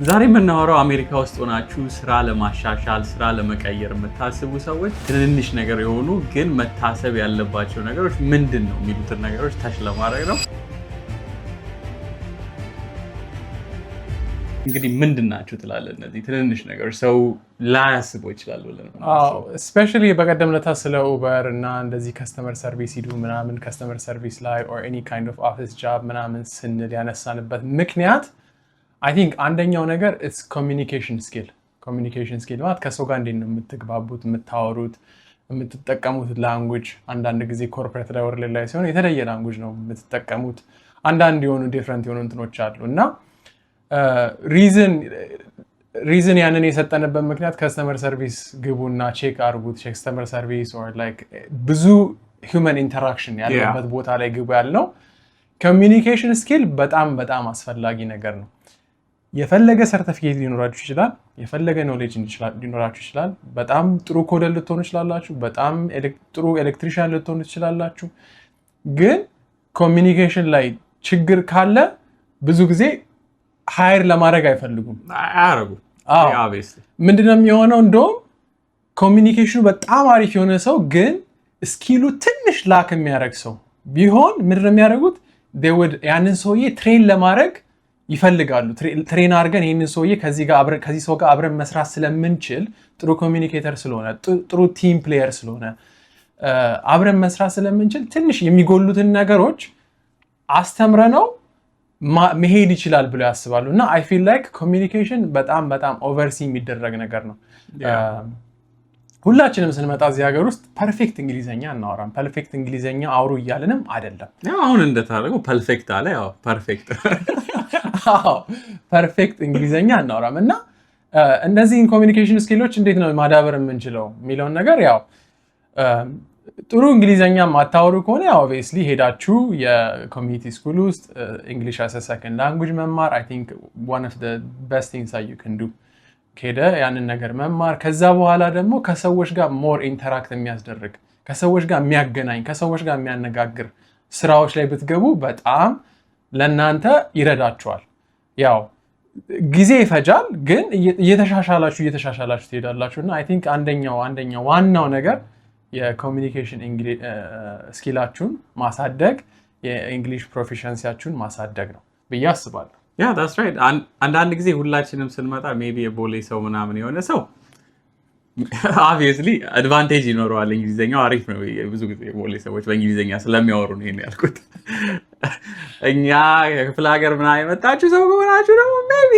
ዛሬ የምናወራው አሜሪካ ውስጥ ሆናችሁ ስራ ለማሻሻል ስራ ለመቀየር የምታስቡ ሰዎች ትንንሽ ነገር የሆኑ ግን መታሰብ ያለባቸው ነገሮች ምንድነው የሚሉትን ነገሮች ታች ለማድረግ ነው። እንግዲህ ምንድናችሁ ትላለህ? እነዚህ ትንንሽ ነገሮች ሰው ላያስበው ይችላል ብለን ነው። ስፔሻሊ በቀደም ለታ ስለ ኡበር እና እንደዚህ ከስተመር ሰርቪስ ሂዱ ምናምን ከስተመር ሰርቪስ ላይ ኦር ኤኒ ካይንድ ኦፍ ኦፊስ ጃብ ምናምን ስንል ያነሳንበት ምክንያት I think አንደኛው ነገር is communication skill ማለት ከሰው ጋር እንዴት ነው የምትግባቡት፣ የምታወሩት፣ የምትጠቀሙት ላንጉጅ። አንዳንድ ጊዜ ኮርፖሬት ላይ ወርልድ ላይ ሲሆን የተለየ ላንጉጅ ነው የምትጠቀሙት። አንዳንድ የሆኑ ዲፍረንት የሆኑ እንትኖች አሉ እና ሪዝን ያንን የሰጠንበት ምክንያት ከስተመር ሰርቪስ ግቡና ቼክ አርጉት፣ ከስተመር ሰርቪስ ኦር ላይክ ብዙ ሂውመን ኢንተራክሽን ያለበት ቦታ ላይ ግቡ ያልነው ኮሚኒኬሽን ስኪል በጣም አስፈላጊ ነገር ነው። የፈለገ ሰርቲፊኬት ሊኖራችሁ ይችላል፣ የፈለገ ኖሌጅ ሊኖራችሁ ይችላል፣ በጣም ጥሩ ኮደር ልትሆኑ ይችላላችሁ፣ በጣም ጥሩ ኤሌክትሪሻን ልትሆኑ ይችላላችሁ። ግን ኮሚኒኬሽን ላይ ችግር ካለ ብዙ ጊዜ ሃይር ለማድረግ አይፈልጉም። ምንድነው የሚሆነው? እንደውም ኮሚኒኬሽኑ በጣም አሪፍ የሆነ ሰው ግን ስኪሉ ትንሽ ላክ የሚያደርግ ሰው ቢሆን ምንድነው የሚያደርጉት? ያንን ሰውዬ ትሬን ለማድረግ ይፈልጋሉ። ትሬን አድርገን ይህንን ሰውዬ ከዚህ ሰው ጋር አብረን መስራት ስለምንችል፣ ጥሩ ኮሚኒኬተር ስለሆነ፣ ጥሩ ቲም ፕሌየር ስለሆነ አብረን መስራት ስለምንችል ትንሽ የሚጎሉትን ነገሮች አስተምረነው መሄድ ይችላል ብለው ያስባሉ። እና አይ ፊል ላይክ ኮሚኒኬሽን በጣም ኦቨርሲ የሚደረግ ነገር ነው። ሁላችንም ስንመጣ እዚህ ሀገር ውስጥ ፐርፌክት እንግሊዘኛ እናወራም። ፐርፌክት እንግሊዘኛ አውሩ እያልንም አይደለም። አሁን እንደታደረገው ፐርፌክት አለ። ያው ፐርፌክት እንግሊዘኛ እናወራም እና እነዚህን ኮሚኒኬሽን ስኪሎች እንዴት ነው ማዳበር የምንችለው የሚለውን ነገር ያው ጥሩ እንግሊዘኛ ማታወሩ ከሆነ ያው ኦብቪየስሊ ሄዳችሁ የኮሚኒቲ ስኩል ውስጥ እንግሊሽ አስ አ ሰከንድ ላንጉዌጅ መማር አይ ቲንክ one of the best things that you can do። ከሄደ ያንን ነገር መማር፣ ከዛ በኋላ ደግሞ ከሰዎች ጋር ሞር ኢንተራክት የሚያስደርግ፣ ከሰዎች ጋር የሚያገናኝ፣ ከሰዎች ጋር የሚያነጋግር ስራዎች ላይ ብትገቡ በጣም ለእናንተ ይረዳችኋል። ያው ጊዜ ይፈጃል፣ ግን እየተሻሻላችሁ ትሄዳላችሁ። እና አይ ቲንክ አንደኛው ዋናው ነገር የኮሚኒኬሽን ስኪላችሁን ማሳደግ፣ የእንግሊሽ ፕሮፊሸንሲያችሁን ማሳደግ ነው ብዬ አስባለሁ። Yeah, that's right. አንዳንድ ጊዜ ሁላችንም ስንመጣ ሜቢ የቦሌ ሰው ምናምን የሆነ ሰው obviously አድቫንቴጅ ይኖረዋል። እንግሊዘኛው አሪፍ ነው። ብዙ ጊዜ የቦሌ ሰዎች በእንግሊዘኛ ስለሚያወሩ ነው ይሄን ያልኩት። እኛ የክፍለ ሀገር ምናምን የመጣችሁ ሰው ከሆናችሁ ደግሞ ሜቢ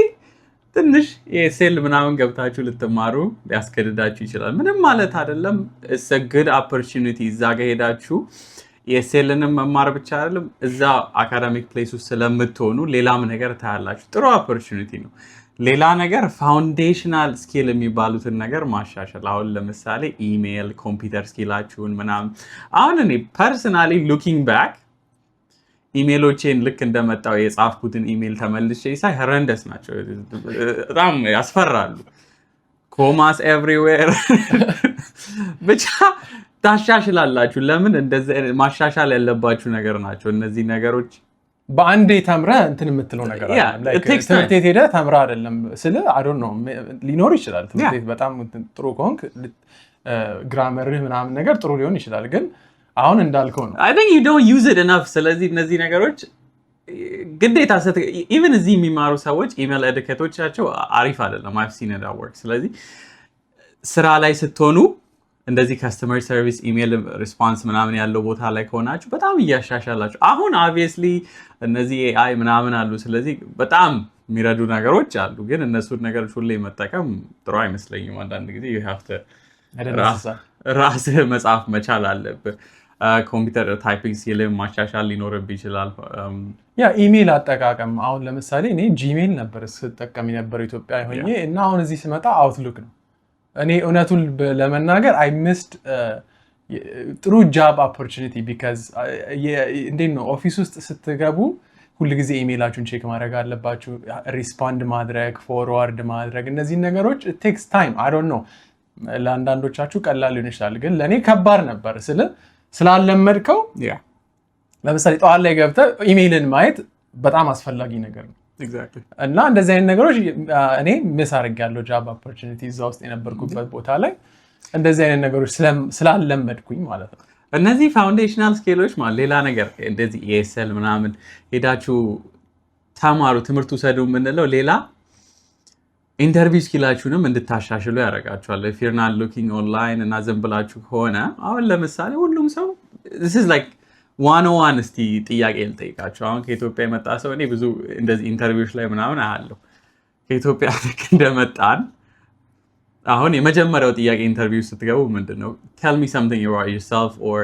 ትንሽ የሴል ምናምን ገብታችሁ ልትማሩ ሊያስገድዳችሁ ይችላል። ምንም ማለት አይደለም። it's a good opportunity። እዛ ጋር ሄዳችሁ የሴልንም መማር ብቻ አይደለም፣ እዛ አካዳሚክ ፕሌስ ውስጥ ስለምትሆኑ ሌላም ነገር ታያላችሁ። ጥሩ ኦፖርቹኒቲ ነው። ሌላ ነገር ፋውንዴሽናል ስኪል የሚባሉትን ነገር ማሻሻል። አሁን ለምሳሌ ኢሜል፣ ኮምፒውተር ስኪላችሁን ምናምን። አሁን እኔ ፐርሰናሊ ሉኪንግ ባክ ኢሜሎቼን ልክ እንደመጣው የጻፍኩትን ኢሜል ተመልሼ ሳይ ሆረንደስ ናቸው፣ በጣም ያስፈራሉ። ኮማስ ኤቭሪዌር ብቻ ታሻሽላላችሁ። ለምን እንደዚህ ማሻሻል ያለባችሁ ነገር ናቸው እነዚህ ነገሮች። በአንዴ ተምረህ እንትን የምትለው ነገር አለ። ትምህርት ቤት ሄደህ ተምረህ አይደለም ስለ አይ ዶንት ኖ ሊኖር ይችላል። ትምህርት ቤት በጣም ጥሩ ከሆንክ ግራመርህ ምናምን ነገር ጥሩ ሊሆን ይችላል። ግን አሁን እንዳልከው ነው I think you don't use it enough። ስለዚህ እነዚህ ነገሮች ግዴታ ኢቨን እዚህ የሚማሩ ሰዎች ኢሜል ኤዱኬቶቻቸው አሪፍ አይደለም። I've seen it at work። ስለዚህ ስራ ላይ ስትሆኑ እንደዚህ ከስተመር ሰርቪስ ኢሜል ሪስፖንስ ምናምን ያለው ቦታ ላይ ከሆናችሁ በጣም እያሻሻላችሁ። አሁን obviously እነዚህ AI ምናምን አሉ። ስለዚህ በጣም የሚረዱ ነገሮች አሉ። ግን እነሱን ነገሮች ሁሌ መጠቀም ጥሩ አይመስለኝም። አንዳንድ ጊዜ you have to ራስህ መጻፍ መቻል አለብህ። ኮምፒውተር ታይፒንግ ስኪልም ማሻሻል ሊኖርብህ ይችላል። ያ ኢሜል አጠቃቀም አሁን ለምሳሌ እኔ ጂሜል ነበር ስጠቀም የነበረው ኢትዮጵያ ሆኜ እና አሁን እዚህ ስመጣ አውትሉክ ነው። እኔ እውነቱን ለመናገር አይ ሚስድ ጥሩ ጃብ ኦፖርቹኒቲ ቢካዝ እንዴት ነው ኦፊስ ውስጥ ስትገቡ ሁልጊዜ ኢሜላችሁን ቼክ ማድረግ አለባችሁ፣ ሪስፖንድ ማድረግ፣ ፎርዋርድ ማድረግ። እነዚህ ነገሮች ቴክስ ታይም አይ ዶንት ኖ ለአንዳንዶቻችሁ ቀላል ሊሆን ይችላል፣ ግን ለእኔ ከባድ ነበር ስላለመድከው። ለምሳሌ ጠዋት ላይ ገብተህ ኢሜይልን ማየት በጣም አስፈላጊ ነገር ነው። እና እንደዚህ አይነት ነገሮች እኔ ሚስ አድርጌያለሁ ጃብ ኦፖርቹኒቲ እዛ ውስጥ የነበርኩበት ቦታ ላይ እንደዚህ አይነት ነገሮች ስላለመድኩኝ ማለት ነው። እነዚህ ፋውንዴሽናል ስኪሎች ማለት ሌላ ነገር እንደዚህ ESL ምናምን ሄዳችሁ ተማሩ ትምህርት ውሰዱ የምንለው ሌላ ኢንተርቪው ስኪላችሁንም እንድታሻሽሉ ያደርጋችኋል። if you're not looking online እና ዝም ብላችሁ ከሆነ አሁን ለምሳሌ ሁሉም ሰው this is like 101 እስቲ ጥያቄ ልጠይቃችሁ። አሁን ከኢትዮጵያ የመጣ ሰው እኔ ብዙ እንደዚህ ኢንተርቪውዎች ላይ ምናምን አያለሁ። ከኢትዮጵያ እንደመጣን አሁን የመጀመሪያው ጥያቄ ኢንተርቪው ስትገቡ ምንድነው tell me something about yourself or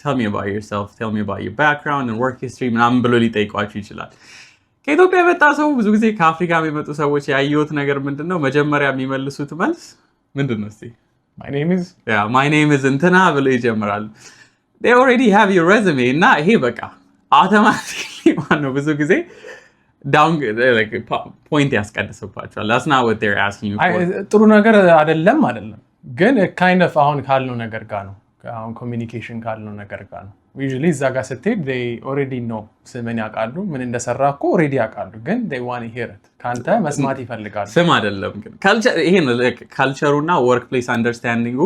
tell me about yourself, tell me about your background and work history ምናምን ብሎ ሊጠይቋችሁ ይችላል። ከኢትዮጵያ የመጣ ሰው ብዙ ጊዜ ከአፍሪካ የሚመጡ ሰዎች ያየሁት ነገር ምንድነው መጀመሪያ የሚመልሱት መልስ ምንድነው እስቲ my name is እንትና ብሎ ይጀምራሉ። they already have your resume እና ይሄ በቃ automatically ነው ብዙ ጊዜ down like point ያስቀድስባቸዋል። that's not what they're asking you for። ጥሩ ነገር አይደለም ግን kind of አሁን ካልነው ነገር ጋር ነው አሁን ኮሚኒኬሽን ካልነው ነገር ጋር ነው usually እዛ ጋር ስትሄድ they already know ስምን ያውቃሉ ምን እንደሰራ እኮ already ያውቃሉ ግን they want to hear it ካንተ መስማት ይፈልጋሉ። ስም አይደለም ግን ካልቸር ይሄ ነው ካልቸሩና ወርክ ፕሌስ አንደርስታንዲንጉ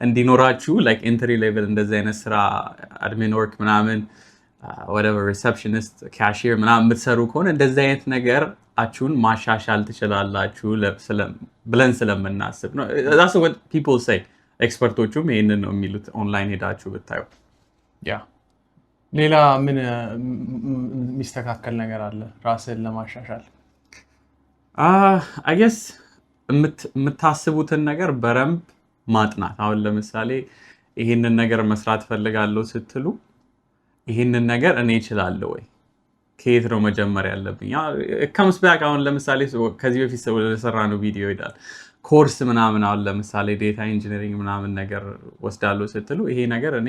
እንዲኖራችሁ like entry level እንደዚህ አይነት ስራ admin work ምናምን whatever receptionist cashier ምናምን የምትሰሩ ከሆነ እንደዚህ አይነት ነገር አችሁን ማሻሻል ትችላላችሁ ብለን ስለምናስብ ነው። that's what people say። ኤክስፐርቶቹም ይሄንን ነው የሚሉት ኦንላይን ሄዳችሁ ብታዩ። ሌላ ምን የሚስተካከል ነገር አለ ራስን ለማሻሻል? I guess የምታስቡትን ነገር በረምብ ማጥናት። አሁን ለምሳሌ ይሄንን ነገር መስራት ፈልጋለሁ ስትሉ ይሄንን ነገር እኔ እችላለሁ ወይ ከየት ነው መጀመሪያ ያለብኝ? comes back አሁን ለምሳሌ ከዚህ በፊት ስለሰራ ነው ቪዲዮ ይላል ኮርስ ምናምን አሁን ለምሳሌ ዴታ ኢንጂነሪንግ ምናምን ነገር ወስዳለሁ ስትሉ ይሄ ነገር እኔ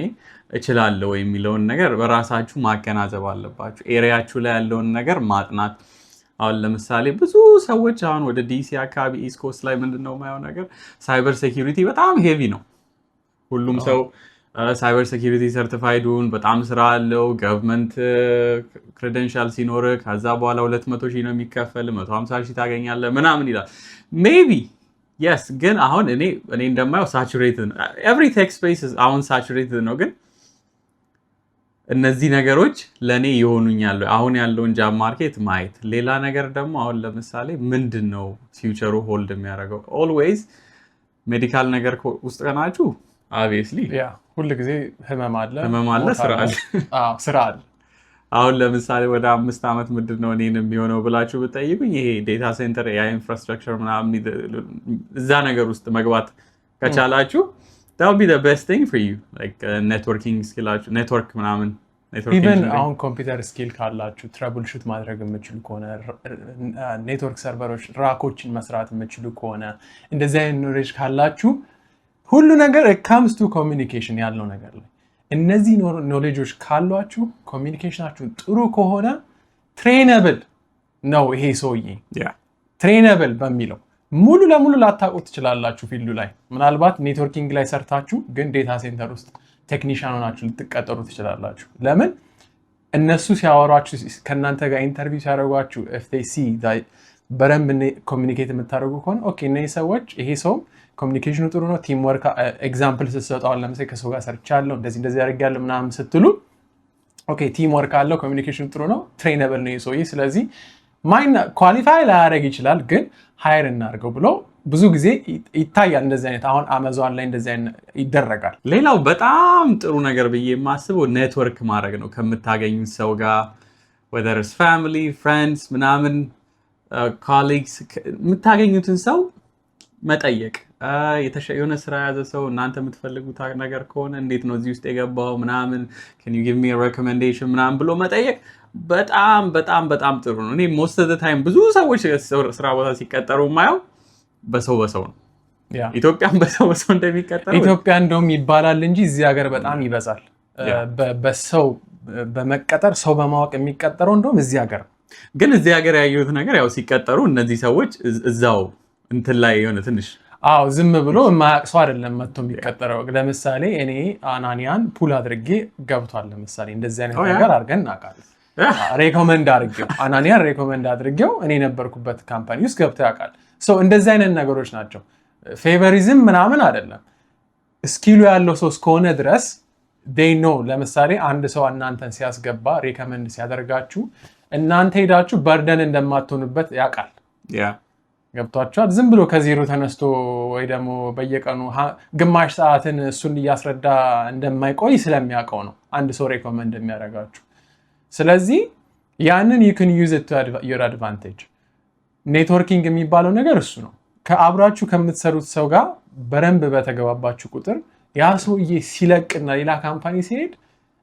እችላለሁ ወይ የሚለውን ነገር በራሳችሁ ማገናዘብ አለባችሁ። ኤሪያችሁ ላይ ያለውን ነገር ማጥናት። አሁን ለምሳሌ ብዙ ሰዎች አሁን ወደ ዲሲ አካባቢ ኢስት ኮስት ላይ ምንድነው የማየው ነገር ሳይበር ሴኩሪቲ በጣም ሄቪ ነው። ሁሉም ሰው ሳይበር ሴኩሪቲ ሰርቲፋይዱን በጣም ስራ አለው። ገቨርንመንት ክሬደንሻል ሲኖር ከዛ በኋላ 200,000 ነው የሚከፈል 150,000 ታገኛለህ ምናምን ይላል። ሜቢ yes ግን አሁን እኔ እንደማየው ሳቹሬትድ ነው። every tech space is አሁን ሳቹሬትድ ነው። ግን እነዚህ ነገሮች ለኔ ይሆኑኛል አሁን ያለውን ጃብ ማርኬት ማየት። ሌላ ነገር ደግሞ አሁን ለምሳሌ ምንድነው ፊውቸሩ ሆልድ የሚያደርገው? always ሜዲካል ነገር ውስጥ ከናችሁ obviously ሁሉ ጊዜ ህመም አለ ስራ አለ። አሁን ለምሳሌ ወደ 5 ዓመት ምንድነው እኔን የሚሆነው ብላችሁ ብትጠይቁኝ ይሄ ዴታ ሴንተር ኢንፍራስትራክቸር ምናምን እዛ ነገር ውስጥ መግባት ከቻላችሁ that would be the best thing for you like networking ስኪላችሁ ኔትወርክ ምናምን ኢቨን አሁን ኮምፒውተር ስኪል ካላችሁ ትራብል ሹት ማድረግ የምትችሉ ከሆነ ኔትወርክ ሰርቨሮች ራኮችን መስራት የምትችሉ ከሆነ እንደዚህ አይነት ኖሌጅ ካላችሁ ሁሉ ነገር comes to communication ያለው ነገር ላይ እነዚህ ኖሌጆች ካሏችሁ ኮሚኒኬሽናችሁ ጥሩ ከሆነ ትሬነብል ነው። ይሄ ሰውዬ ትሬነብል በሚለው ሙሉ ለሙሉ ላታውቁት ትችላላችሁ። ፊልዱ ላይ ምናልባት ኔትወርኪንግ ላይ ሰርታችሁ ግን ዴታ ሴንተር ውስጥ ቴክኒሻን ሆናችሁ ልትቀጠሩ ትችላላችሁ። ለምን እነሱ ሲያወሯችሁ ከእናንተ ጋር ኢንተርቪው ሲያደርጓችሁ if they see that በደንብ ኮሚኒኬት የምታደርጉ ከሆነ ኦኬ እነዚህ ሰዎች ይሄ ሰው ኮሚኒኬሽኑ ጥሩ ነው። ቲም ወርክ ኤግዛምፕል ስትሰጠው ለምሳሌ ከሰው ጋር ሰርቻለሁ እንደዚህ ያደርጋለሁ ምናምን ስትሉ ኦኬ ቲም ወርክ አለው ኮሚኒኬሽኑ ጥሩ ነው ትሬነብል ነው ይሰውይ ስለዚህ ማይና ኳሊፋይ ላያደርግ ይችላል ግን ሃየር እናድርገው ብሎ ብዙ ጊዜ ይታያል። እንደዚህ አይነት አሁን አማዞን ላይ እንደዚህ አይነት ይደረጋል። ሌላው በጣም ጥሩ ነገር ብዬ የማስበው ኔትወርክ ማድረግ ነው ከምታገኙት ሰው ጋር whether it's family friends ምናምን colleagues የምታገኙትን ሰው መጠየቅ የሆነ ስራ ያዘ ሰው እናንተ የምትፈልጉት ነገር ከሆነ እንዴት ነው እዚህ ውስጥ የገባው ምናምን can you give me a recommendation ምናምን ብሎ መጠየቅ በጣም በጣም በጣም ጥሩ ነው። እኔ most of the time ብዙ ሰዎች ስራ ቦታ ሲቀጠሩ ማየው በሰው ነው። ኢትዮጵያም በሰው እንደሚቀጠሩ ኢትዮጵያ እንደውም ይባላል እንጂ እዚህ ሀገር በጣም ይበዛል። በሰው በመቀጠር ሰው በማወቅ የሚቀጠረው እንደውም እዚህ ሀገር ግን እዚህ ሀገር ያዩት ነገር ያው ሲቀጠሩ እነዚህ ሰዎች እዛው እንትን ላይ የሆነ ትንሽ ዝም ብሎ የማያቅሰው አይደለም መጥቶ የሚቀጠረው። ለምሳሌ እኔ አናኒያን ፑል አድርጌ ገብቷል ለምሳሌ እንደዚህ አይነት ነገር አድርገን እናውቃለን። ሬኮመንድ አድርጌው አናኒያን ሬኮመንድ አድርጌው እኔ የነበርኩበት ካምፓኒ ውስጥ ገብቶ ያውቃል። እንደዚህ አይነት ነገሮች ናቸው። ፌቨሪዝም ምናምን አይደለም። ስኪሉ ያለው ሰው እስከሆነ ድረስ they know። ለምሳሌ አንድ ሰው እናንተን ሲያስገባ ሬኮመንድ ሲያደርጋችሁ እናንተ ሄዳችሁ በርደን እንደማትሆኑበት ያውቃል። ገብቷችኋል? ዝም ብሎ ከዜሮ ተነስቶ ወይ ደግሞ በየቀኑ ግማሽ ሰዓትን እሱን እያስረዳ እንደማይቆይ ስለሚያውቀው ነው አንድ ሰው ሬኮመንድ የሚያደርጋችሁ። ስለዚህ ያንን you can use it to your advantage። ኔትወርኪንግ የሚባለው ነገር እሱ ነው። ከአብራችሁ ከምትሰሩት ሰው ጋር በረንብ በተገባባችሁ ቁጥር ያ ሰውዬ ሲለቅና ሌላ ካምፓኒ ሲሄድ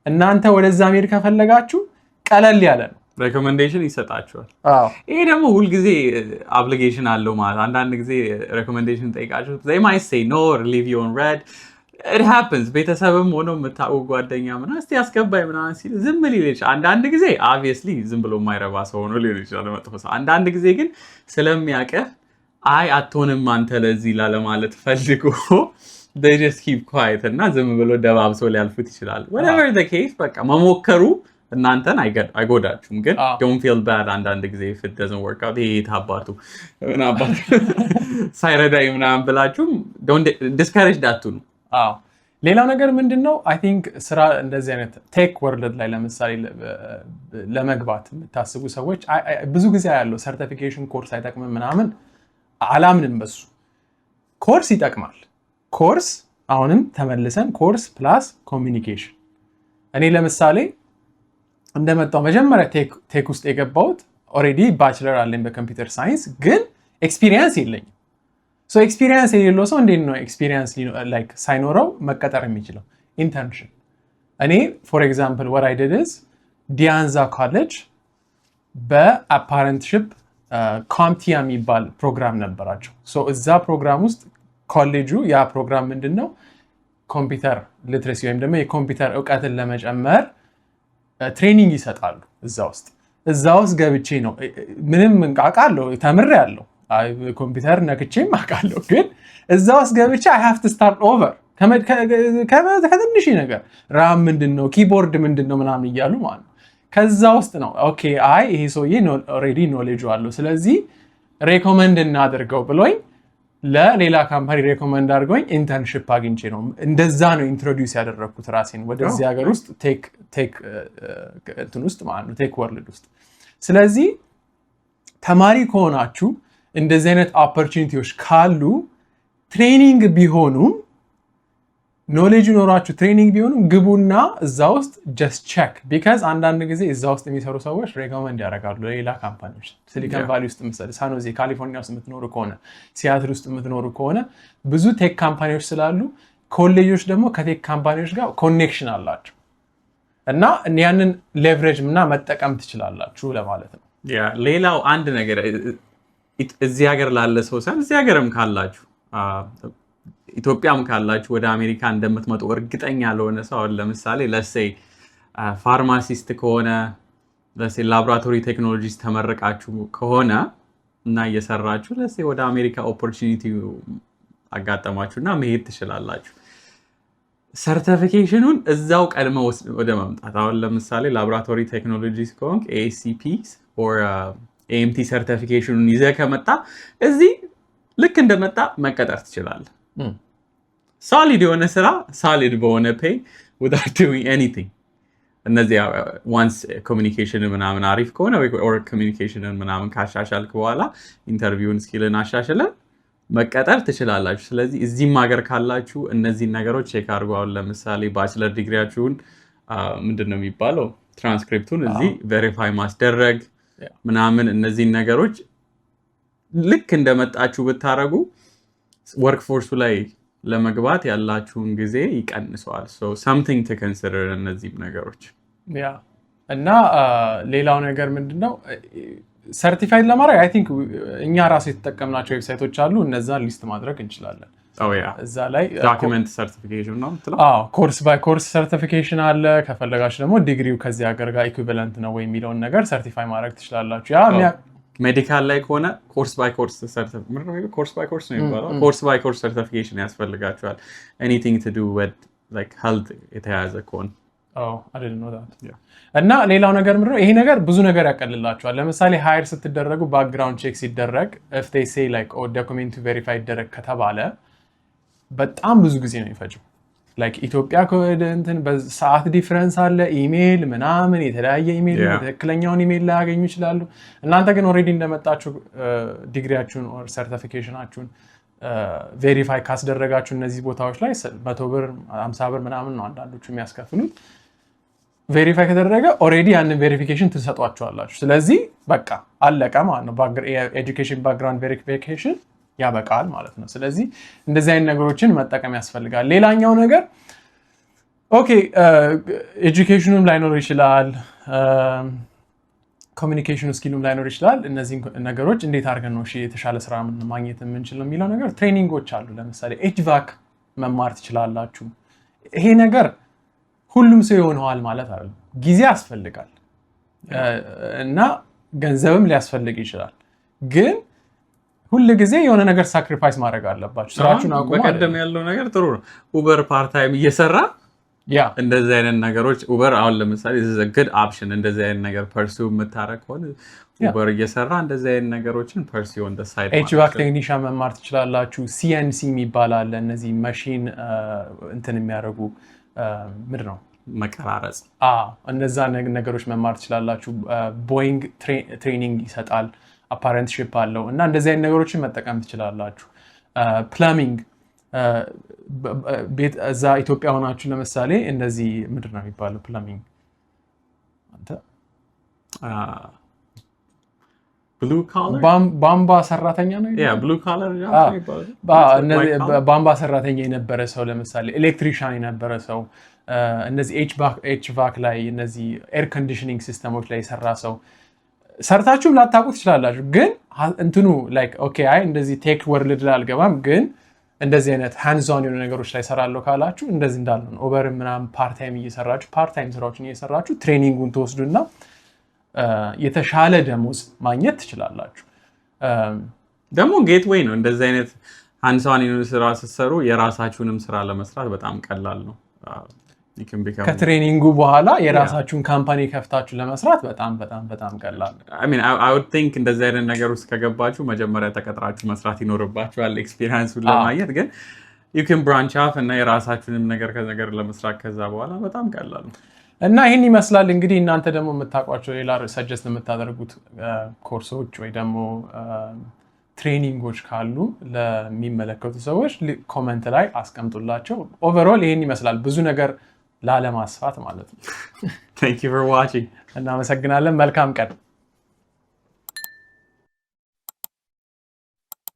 እናንተ ወደዛ መሄድ ከፈለጋችሁ ቀለል ያለ ነው። ሬኮሜንዴሽን ይሰጣችኋል። ይሄ ደግሞ ሁልጊዜ ኦብሊጌሽን አለው ማለት አንዳንድ ጊዜ ሬኮሜንዴሽን ጠይቃችሁ they might say no or leave you on red. it happens። ቤተሰብም ሆኖ የምታውቁ ጓደኛ ምናምን እስቲ አስገባኝ ምናምን ሲል ዝም ሊል ይችላል። አንዳንድ ጊዜ obviously ዝም ብሎ የማይረባ ሰው ሆኖ ሊል ይችላል መጥፎ ሰው። አንዳንድ ጊዜ ግን ስለሚያውቅህ አይ አትሆንም አንተ ለዚህ ላለማለት ፈልጎ they just keep quiet እና ዝም ብሎ ደባብሰው ሊያልፉት ይችላል። whatever the case በቃ መሞከሩ እናንተን አይጎዳችሁም። ግን don't feel bad አንዳንድ ጊዜ if it doesn't work out ይሄ ታባቱ ምናባቱ ሳይረዳይ ምናምን ብላችሁም don't discourage አትሁኑ። ሌላው ነገር ምንድነው I think ስራ እንደዚህ አይነት ቴክ ወርልድ ላይ ለምሳሌ ለመግባት የምታስቡ ሰዎች ብዙ ጊዜ ያለው ሰርቲፊኬሽን ኮርስ አይጠቅምም ምናምን አላምንም። በሱ ኮርስ ይጠቅማል። ኮርስ አሁንም ተመልሰን ኮርስ ፕላስ ኮሚኒኬሽን። እኔ ለምሳሌ እንደመጣው መጀመሪያ ቴክ ውስጥ የገባሁት ኦሬዲ ባችለር አለኝ በኮምፒውተር ሳይንስ ግን ኤክስፒሪየንስ የለኝም። ኤክስፒሪየንስ የሌለው ሰው እንዴት ነው ኤክስፒሪየንስ ላይክ ሳይኖረው መቀጠር የሚችለው? ኢንተርንሽፕ። እኔ ፎር ኤግዛምፕል what I did is ዲያንዛ ኮሌጅ በአፓረንትሽፕ ኮምቲያ የሚባል ፕሮግራም ነበራቸው። እዛ ፕሮግራም ውስጥ ኮሌጁ ያ ፕሮግራም ምንድነው ኮምፒውተር ሊትሬሲ ወይም ደግሞ የኮምፒውተር እውቀትን ለመጨመር ትሬኒንግ ይሰጣሉ። እዛ ውስጥ ገብቼ ነው ምንም አውቃለሁ ተምሬያለሁ ኮምፒውተር ነክቼም አውቃለሁ። ግን እዛ ውስጥ ገብቼ I have to start over ከትንሽ ነገር ራም ምንድነው ኪቦርድ ምንድነው ምናምን እያሉ ማለት ነው። ከዛ ውስጥ ነው ኦኬ አይ ይሄ ሰውዬ ኦልሬዲ ኖሌጅ አለው ስለዚህ ሬኮመንድ እናድርገው ብሎኝ ለሌላ ካምፓኒ ሬኮመንድ አድርጎኝ ኢንተርንሺፕ አግኝቼ ነው። እንደዛ ነው ኢንትሮዲዩስ ያደረኩት ራሴን ወደዚህ ሀገር ውስጥ ቴክ እንትን ውስጥ ማለት ነው ቴክ ወርልድ ውስጥ። ስለዚህ ተማሪ ከሆናችሁ እንደዚህ አይነት ኦፖርቹኒቲዎች ካሉ ትሬኒንግ ቢሆኑም ኖሌጅ ኖራችሁ ትሬኒንግ ቢሆኑም ግቡና እዛ ውስጥ just check because አንዳንድ ጊዜ እዛ ውስጥ የሚሰሩ ሰዎች ሬኮመንድ ያደርጋሉ ለሌላ ካምፓኒዎች። ሲሊኮን ቫሊ ውስጥ ምሳሌ ሳን ሆዜ ካሊፎርኒያ ውስጥ የምትኖሩ ከሆነ ሲያትል ውስጥ የምትኖሩ ከሆነ ብዙ ቴክ ካምፓኒዎች ስላሉ ኮሌጆች ደግሞ ከቴክ ካምፓኒዎች ጋር ኮኔክሽን አላቸው እና ያንን ሌቨሬጅ እና መጠቀም ትችላላችሁ ለማለት ነው። ሌላው አንድ ነገር እዚህ ሀገር ላለ ሰው ሳይሆን እዚህ ሀገርም ካላችሁ ኢትዮጵያም ካላችሁ ወደ አሜሪካ እንደምትመጡ እርግጠኛ ለሆነ ሰው ለምሳሌ ለሴይ ፋርማሲስት ከሆነ ለሴይ ላቦራቶሪ ቴክኖሎጂስ ተመረቃችሁ ከሆነ እና እየሰራችሁ ለሴይ ወደ አሜሪካ ኦፖርቹኒቲ አጋጠማችሁና መሄድ ትችላላችሁ። ሰርቲፊኬሽኑን እዛው ቀድመው ወደ መምጣት አሁን ለምሳሌ ላቦራቶሪ ቴክኖሎጂስ ከሆነ ACPs or AMT ሰርቲፊኬሽኑን ይዘህ ከመጣ እዚህ ልክ እንደመጣ መቀጠር ትችላለህ። ሳሊድ የሆነ ስራ ሳሊድ በሆነ ፔይ without doing anything። እነዚህ once communication ምናምን አሪፍ ከሆነ or communication ምናምን ካሻሻልክ በኋላ ኢንተርቪውን ስኪልን አሻሽለን መቀጠር ትችላላችሁ። ስለዚህ እዚህም ሀገር ካላችሁ እነዚህ ነገሮች ቼክ አድርጉ። አሁን ለምሳሌ ባችለር ዲግሪያችሁን ምንድነው የሚባለው ትራንስክሪፕቱን እዚህ ቬሪፋይ ማስደረግ ምናምን እነዚህ ነገሮች ልክ እንደመጣችሁ ብታረጉ ወርክ ፎርሱ ላይ ለመግባት ያላችሁን ጊዜ ይቀንሰዋል። so something to consider እነዚህ ነገሮች እና ሌላው ነገር ምንድነው ሰርቲፋይድ ለማድረግ I think እኛ ራሱ የተጠቀምናቸው ዌብሳይቶች አሉ እነዛን ሊስት ማድረግ እንችላለን። እዛ ላይ ዶክመንት ሰርቲፊኬሽን ነው የምትለው? ኮርስ ባይ ኮርስ ሰርቲፊኬሽን አለ። ከፈለጋችሁ ደግሞ ዲግሪው ከዚህ ሀገር ጋር ኢኩቪለንት ነው ወይ የሚለውን ነገር ሰርቲፋይ ማድረግ ትችላላችሁ። ሜዲካል ላይ ከሆነ ኮርስ ባይ ኮርስ ነው የሚባለው። ኮርስ ባይ ኮርስ ሰርቲፊኬሽን ያስፈልጋችኋል። ኤኒቲንግ ቱ ዱ ዊዝ ላይክ ሄልዝ የተያያዘ ከሆነ I didn't know that. እና ሌላው ነገር ምንድነው ይሄ ነገር ብዙ ነገር ያቀልላችኋል። ለምሳሌ ሃየር ስትደረጉ ባክግራውንድ ቼክ ሲደረግ if they say like ዶክመንቱ ቬሪፋይ ይደረግ ከተባለ በጣም ብዙ ጊዜ ነው የሚፈጀው። ላይክ ኢትዮጵያ ከወደ እንትን በሰዓት ዲፈረንስ አለ፣ ኢሜል ምናምን የተለያየ ኢሜል ትክክለኛውን ኢሜል ላይ ያገኙ ይችላሉ። እናንተ ግን ኦልሬዲ እንደመጣችሁ ዲግሪያችሁን ኦር ሰርቲፊኬሽናችሁን ቬሪፋይ ካስደረጋችሁ እነዚህ ቦታዎች ላይ 100 ብር 50 ብር ምናምን ነው አንዳንዶቹ የሚያስከፍሉት። ቬሪፋይ ከተደረገ ኦልሬዲ ያንን ቬሪፊኬሽን ትሰጧቸዋላችሁ። ስለዚህ በቃ አለቀ ማለት ነው። ኤጁኬሽን ባክግራውንድ ቬሪፊኬሽን ያበቃል ማለት ነው። ስለዚህ እንደዚህ አይነት ነገሮችን መጠቀም ያስፈልጋል። ሌላኛው ነገር ኦኬ ኤጁኬሽኑም ላይኖር ይችላል፣ ኮሚኒኬሽኑ ስኪሉም ላይኖር ይችላል። እነዚህ ነገሮች እንዴት አድርገን ነው የተሻለ ስራ ማግኘት የምንችለው የሚለው ነገር ትሬኒንጎች አሉ። ለምሳሌ ኤችቫክ መማር ትችላላችሁ። ይሄ ነገር ሁሉም ሰው ይሆነዋል ማለት አይደለም። ጊዜ ያስፈልጋል እና ገንዘብም ሊያስፈልግ ይችላል። ግን ሁሉ ጊዜ የሆነ ነገር ሳክሪፋይስ ማድረግ አለባችሁ። ስራችሁን አቁሙ። በቀደም ያለው ነገር ጥሩ ነው። ኡበር ፓርት ታይም እየሰራ እንደዚህ አይነት ነገሮች ኡበር አሁን ለምሳሌ this is a good option እንደዚህ አይነት ነገር pursue የምታረግ ከሆነ ኡበር እየሰራ እንደዚህ አይነት ነገሮችን pursue on the side HVAC ቴክኒሻን መማር ትችላላችሁ። CNC የሚባል አለ። እነዚህ ማሽን እንትን የሚያደርጉ ምንድን ነው መቀራረጽ እነዛ ነገሮች መማር ትችላላችሁ። ቦይንግ ትሬኒንግ ይሰጣል፣ አፓረንትሺፕ አለው እና እንደዚህ አይነት ነገሮችን መጠቀም ትችላላችሁ። ፕላሚንግ ቤት እዛ ኢትዮጵያ ሆናችሁ ለምሳሌ እንደዚህ ምንድን ነው የሚባለው ፕላሚንግ አንተ ብሉ ኮለር ባምባ ሰራተኛ ነው ብሉ ኮለር ባምባ ሰራተኛ የነበረ ሰው ለምሳሌ ኤሌክትሪሻን የነበረ ሰው እነዚህ ኤችቫክ ላይ እነዚህ ኤር ኮንዲሽኒንግ ሲስተሞች ላይ የሰራ ሰው ሰርታችሁም ላታውቁ ትችላላችሁ። ግን እንትኑ ላይክ ኦኬ አይ እንደዚህ ቴክ ወርልድ ላይ አልገባም ግን እንደዚህ አይነት ሃንድስ ኦን የሆኑ ነገሮች ላይ ሰራለሁ ካላችሁ እንደዚህ እንዳለ ነው። ኦቨር ምናምን ፓርት ታይም እየሰራችሁ ፓርት ታይም ስራዎችን እየሰራችሁ ትሬኒንጉን ትወስዱና የተሻለ ደሞዝ ማግኘት ትችላላችሁ። ደግሞ ጌትዌይ ነው። እንደዚህ አይነት ሃንድስ ኦን የሆኑ ስራ ስትሰሩ የራሳችሁንም ስራ ለመስራት በጣም ቀላል ነው። ከትሬኒንጉ በኋላ የራሳችሁን ካምፓኒ ከፍታችሁ ለመስራት በጣም በጣም በጣም ቀላል ነው። I would think እንደዚህ አይነት ነገር ውስጥ ከገባችሁ መጀመሪያ ተቀጥራችሁ መስራት ይኖርባችኋል ኤክስፒሪየንሱን ለማግኘት። ግን you can branch off እና የራሳችሁንም ነገር ለመስራት ከዛ በኋላ በጣም ቀላል ነው። እና ይህን ይመስላል እንግዲህ። እናንተ ደግሞ የምታውቋቸው ሌላ ሰጀስት የምታደርጉት ኮርሶች ወይ ደግሞ ትሬኒንጎች ካሉ ለሚመለከቱ ሰዎች ኮመንት ላይ አስቀምጡላቸው። ኦቨርኦል ይህን ይመስላል፣ ብዙ ነገር ላለማስፋት ማለት ነው። Thank you for watching። እናመሰግናለን። መልካም ቀን።